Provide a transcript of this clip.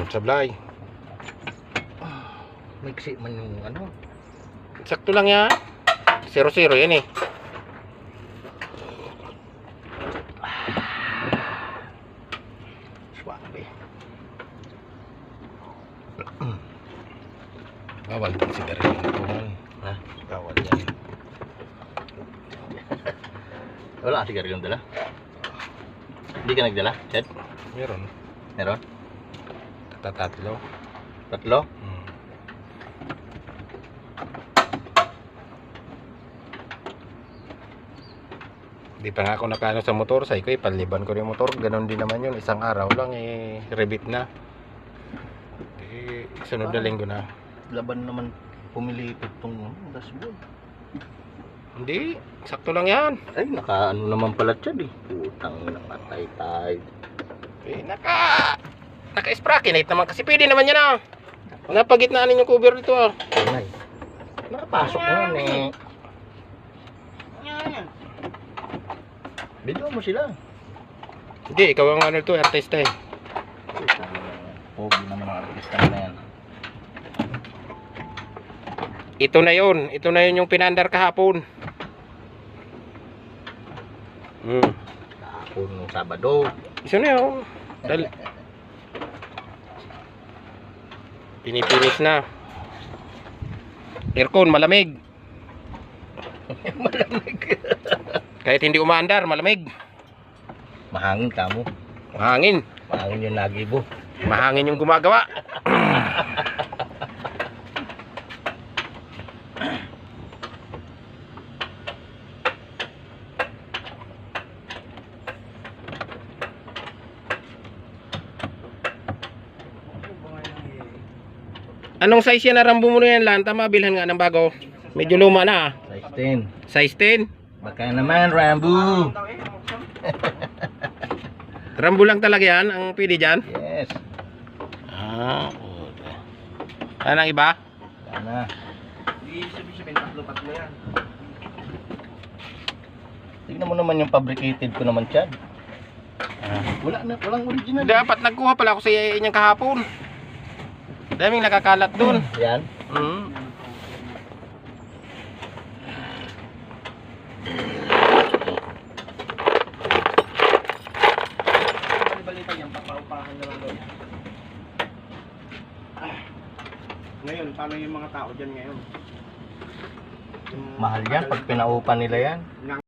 Sablay. Miksi man yung ano. Sakto lang yan. 0-0 yan eh. Swabe. Bawal din sigarilyo nito man. Ha? Bawal yan. Wala ka sigarilyo dala? Hindi ka nagdala, Chad? Meron. Meron? Tatlo. Tatlo? Di pa nga ako nakano sa motor. Say ko ipaliban ko yung motor. Ganon din naman yun. Isang araw lang eh rebit na. Eh sunod na linggo na. Laban naman pumilipit tong dashboard. Hindi. Sakto lang yan. Ay, naka-ano naman pala, Chad eh. Putang nakatay tayo. Eh naka-sprakinate naman. Kasi pwede naman yan ah. Napagitnaan yung cover dito ah. Ay, nakapasok naman eh. Video mo sila. Hindi, ikaw ang ano ito, artista eh. Pogi naman ang artista na yan. Ito na yun yung pinandar kahapon. Kahapon ng Sabado. Isa na yun. Pinipinis na. Aircon, malamig. Malamig. Kahit hindi umaandar, malamig. Mahangin ka mo. Mahangin. Mahangin yung nagibo. Mahangin yung gumagawa. Anong size yan na Rambo mo na yan, Lanta? Mabilhan nga ng bago. Medyo luma na ah. Size 10. Size 10. Baka naman, Rambo. Rambo lang talaga yan, ang pwede dyan. Yes. Ano ang iba? Sana. Tignan mo naman yung fabricated ko naman, Chad. Walang original. Dapat nagkuha pala ako sa inyong kahapon. Daming nakakalat dun. Yan. Balita niyan, papaupahan na lang daw. Ngayon, paano yung mga tao dyan ngayon? Mahal yan pag pinaupan nila yan.